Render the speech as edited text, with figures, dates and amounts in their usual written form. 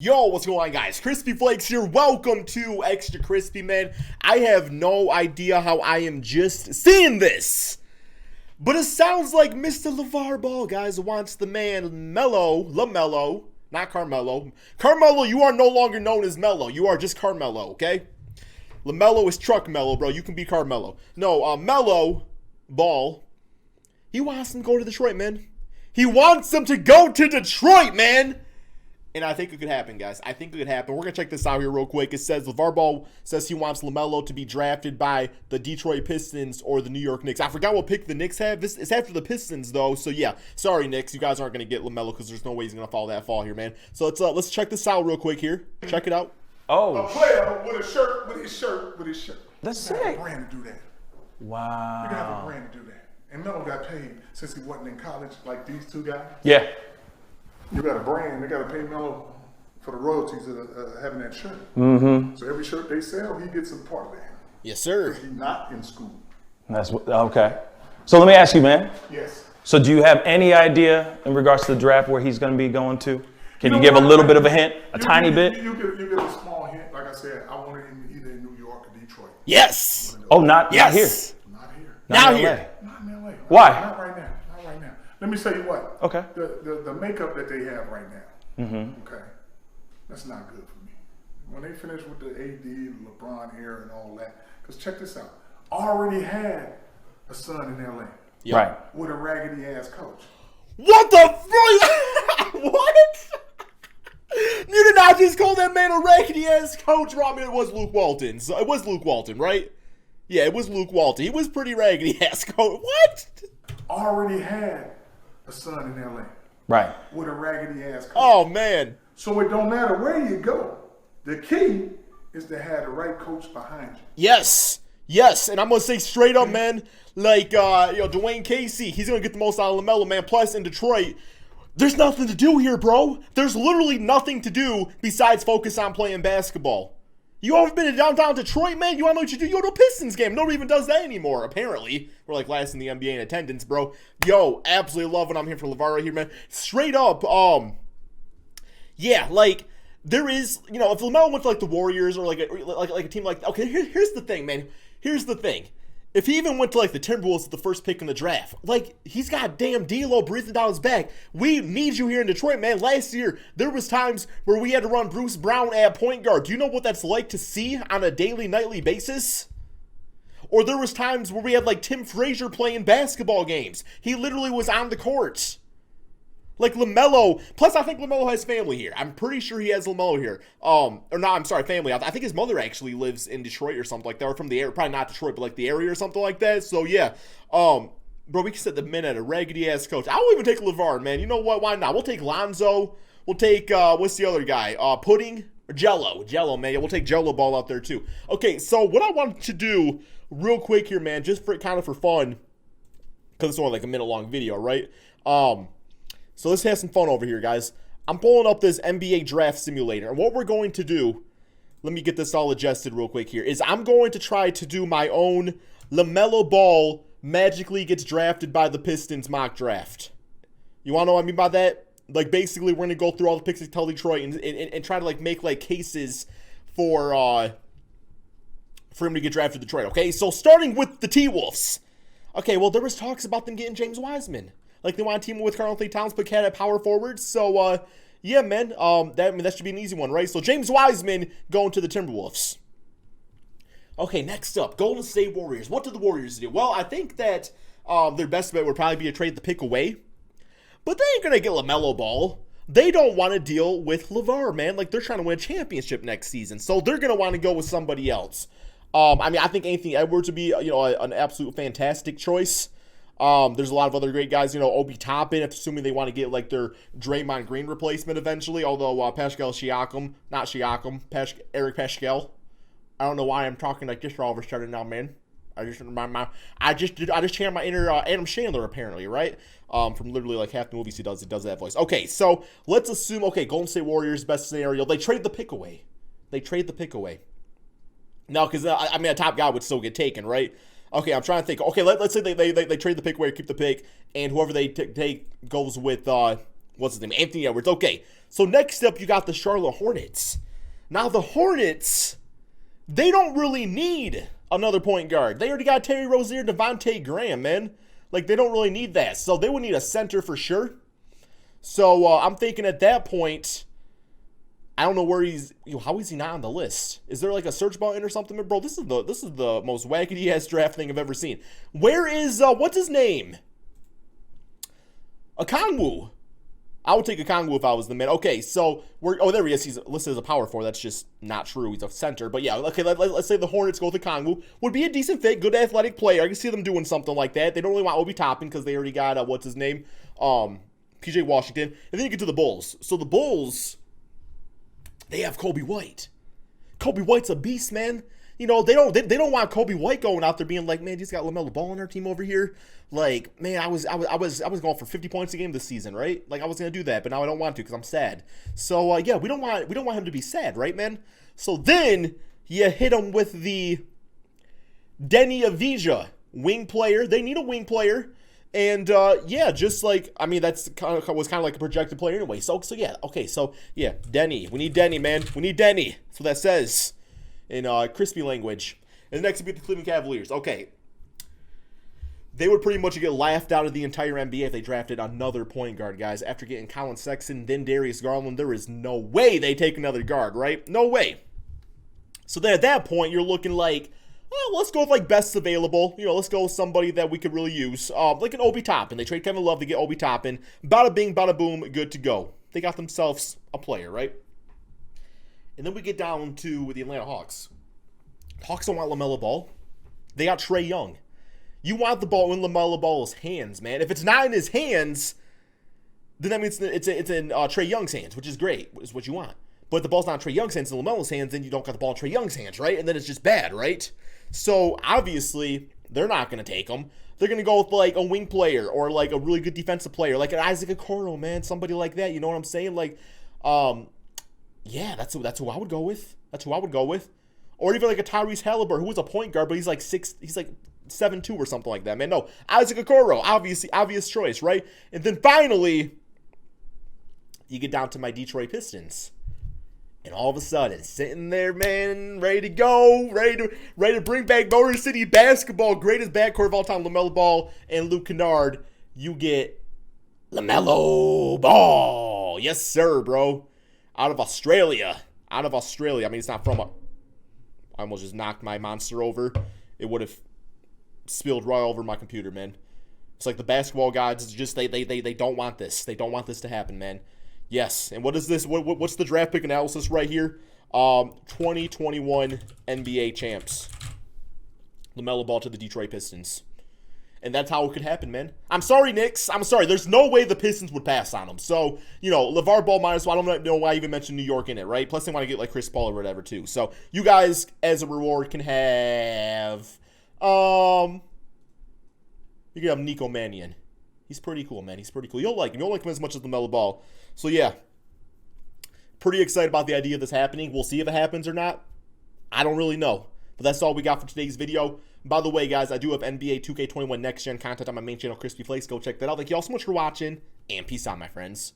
Yo, what's going on, guys? Crispy Flakes here. Welcome to Extra Crispy, man. I have no idea how I am just seeing this, but it sounds like Mr. Lavar Ball, guys, wants the man Lamelo, not Carmelo. Carmelo, you are no longer known as Melo. You are just Carmelo, okay? Lamelo is Truck Melo, bro. You can be Carmelo. No, Melo Ball, he wants him to go to Detroit, man. He wants him to go to Detroit, man. And I think it could happen, guys. I think it could happen. We're going to check this out here real quick. It says LeVar Ball says he wants Lamelo to be drafted by the Detroit Pistons or the New York Knicks. I forgot what pick the Knicks have. This is after the Pistons, though. So, yeah. Sorry, Knicks. You guys aren't going to get Lamelo because there's no way he's going to follow that fall here, man. So, let's check this out real quick here. Check it out. Oh. A player with a shirt, with his shirt. That's sick. sick. A brand to do that. Wow. You can have a brand to do that. And Melo got paid since he wasn't in college like these two guys. Yeah. You got a brand. They got to pay Melo for the royalties of having that shirt. Mm-hmm. So every shirt they sell, he gets a part of that. Yes, sir. He's not in school. That's okay. So let me ask you, man. Yes. So do you have any idea in regards to the draft where he's going to be going to? Can you know give a what? little bit of a hint, a tiny bit? You get a small hint. Like I said, I want him either in New York or Detroit. Yes. Oh, not here. Not here. Not in here. LA. Not in LA. Why? Not right now. Not right now. Let me tell you what. Okay. The makeup that they have right now. Mm-hmm. Okay. That's not good for me. When they finish with the AD, LeBron era, and all that, because check this out. Already had a son in LA. Yep. Right. With a raggedy ass coach. What the fuck? What? You did not just call that man a raggedy-ass coach, Rob. It was Luke Walton. So it was Luke Walton, right? Yeah, it was Luke Walton. He was pretty raggedy-ass coach. What? Already had a son in LA. Right. With a raggedy ass coach. Oh, man. So it don't matter where you go. The key is to have the right coach behind you. Yes. Yes. And I'm going to say straight up, man, like, Dwayne Casey, he's going to get the most out of LaMelo, man. Plus, in Detroit, there's nothing to do here, bro. There's literally nothing to do besides focus on playing basketball. You ever been to downtown Detroit, man? You want to know what you do? You go to a Pistons game. Nobody even does that anymore, apparently. We're like last in the NBA in attendance, bro. Yo, absolutely love it. I'm here for LeVar right here, man. Straight up, yeah, like, there is, if LaMelo went to, like, the Warriors or, like a team like, okay, here's the thing, man. Here's the thing. If he even went to, like, the Timberwolves at the first pick in the draft, like, he's got damn D'Lo breathing down his back. We need you here in Detroit, man. Last year, there was times where we had to run Bruce Brown at point guard. Do you know what that's like to see on a daily, nightly basis? Or there was times where we had, like, Tim Frazier playing basketball games. He literally was on the court. Like LaMelo, plus I think LaMelo has family here. I'm pretty sure he has LaMelo here. Family. I think his mother actually lives in Detroit or something like that, or from the area, probably not Detroit, but like the area or something like that. So yeah, bro, we can set the men at a raggedy ass coach. I won't even take LeVar, man. You know what? Why not? We'll take Lonzo. We'll take what's the other guy? Pudding or Jello, man. Yeah, we'll take Jello Ball out there too. Okay, so what I wanted to do real quick here, man, just for fun, because it's only like a minute long video, right? So let's have some fun over here, guys. I'm pulling up this NBA draft simulator. And what we're going to do, let me get this all adjusted real quick here, is I'm going to try to do my own LaMelo Ball magically gets drafted by the Pistons mock draft. You want to know what I mean by that? Like, basically, we're going to go through all the picks to tell Detroit and try to, like, make, like, cases for him to get drafted to Detroit, okay? So, starting with the T-Wolves. Okay, well, there was talks about them getting James Wiseman. Like, they want to team with Karl-Anthony Towns, but Cat at power forward. So, yeah, man, that should be an easy one, right? So, James Wiseman going to the Timberwolves. Okay, next up, Golden State Warriors. What did the Warriors do? Well, I think that their best bet would probably be to trade the pick away. But they ain't going to get LaMelo Ball. They don't want to deal with LeVar, man. Like, they're trying to win a championship next season. So, they're going to want to go with somebody else. I think Anthony Edwards would be, an absolute fantastic choice. There's a lot of other great guys, Obi Toppin, assuming they want to get, like, their Draymond Green replacement eventually, although Pascal Eric Pascal. I don't know why I'm talking like this all of a sudden now, man. I just channeled my inner Adam Chandler, apparently, right? From literally, like, half the movies he does that voice. Okay, so let's assume, Golden State Warriors, best scenario, they trade the pick away. No, because, a top guy would still get taken, right? Okay, I'm trying to think. Okay, let's say they trade the pick away, keep the pick, and whoever they take goes with what's his name? Anthony Edwards. Okay, so next up, you got the Charlotte Hornets. Now, the Hornets, they don't really need another point guard. They already got Terry Rozier, Devontae Graham, man. Like, they don't really need that. So, they would need a center for sure. So, I'm thinking at that point, I don't know where he's, how is he not on the list? Is there like a search button or something? Bro, this is the most wackety-ass draft thing I've ever seen. Where is, what's his name? Okongwu. I would take Okongwu if I was the man. Okay, so there he is. He's listed as a power forward. That's just not true. He's a center. But yeah, okay, let's say the Hornets go with Okongwu. Would be a decent fit, good athletic player. I can see them doing something like that. They don't really want Obi Toppin because they already got, what's his name? PJ Washington. And then you get to the Bulls. So the Bulls, they have Kobe White. Kobe White's a beast, man. You know, they don't want Kobe White going out there being like, man, he's got Lamelo Ball on our team over here. Like, man, I was going for 50 points a game this season, right? Like, I was gonna do that, but now I don't want to because I'm sad. So yeah, we don't want him to be sad, right, man? So then you hit him with the Denny Avdija, wing player. They need a wing player, and yeah, just like, I mean, that's was kind of like a projected player anyway. So yeah, okay, so yeah, Denny. We need Denny, man. We need Denny. That's what that says in crispy language. And next would be the Cleveland Cavaliers. Okay. They would pretty much get laughed out of the entire NBA if they drafted another point guard, guys. After getting Colin Sexton, then Darius Garland, there is no way they take another guard, right? No way. So then at that point, you're looking like, well, let's go with like best available. You know, let's go with somebody that we could really use. Like an Obi Toppin. They trade Kevin Love to get Obi Toppin. Bada bing, bada boom, good to go. They got themselves a player, right? And then we get down to the Atlanta Hawks. Hawks don't want LaMelo Ball. They got Trae Young. You want the ball in LaMelo Ball's hands, man. If it's not in his hands, then that means it's in Trae Young's hands, which is great, is what you want. But if the ball's not in Trae Young's hands, in LaMelo's hands, then you don't got the ball in Trae Young's hands, right? And then it's just bad, right? So, obviously, they're not going to take him. They're going to go with, like, a wing player or, like, a really good defensive player, like an Isaac Okoro, man, somebody like that. You know what I'm saying? Like, yeah, that's who I would go with. That's who I would go with. Or even, like, a Tyrese Halliburton, who was a point guard, but he's, like, 7'2" or something like that, man. No, Isaac Okoro, obvious choice, right? And then finally, you get down to my Detroit Pistons. And all of a sudden, sitting there, man, ready to go, ready to bring back Motor City basketball, greatest backcourt of all time, LaMelo Ball and Luke Kennard. You get LaMelo Ball. Yes, sir, bro. Out of Australia. I mean, it's not from I almost just knocked my monster over. It would have spilled right over my computer, man. It's like the basketball gods just they don't want this. They don't want this to happen, man. Yes. And what is this? What's the draft pick analysis right here? 2021 NBA champs. LaMelo Ball to the Detroit Pistons. And that's how it could happen, man. I'm sorry, Knicks. I'm sorry. There's no way the Pistons would pass on them. So, you know, Lavar Ball minus one. I don't know why I even mentioned New York in it, right? Plus, they want to get like Chris Paul or whatever, too. So, you guys, as a reward, can have you can have Nico Mannion. He's pretty cool, man. He's pretty cool. You'll like him. You'll like him as much as LaMelo Ball. So, yeah. Pretty excited about the idea of this happening. We'll see if it happens or not. I don't really know. But that's all we got for today's video. By the way, guys, I do have NBA 2K21 Next Gen content on my main channel, Crispy Flakes. Go check that out. Thank you all so much for watching, and peace out, my friends.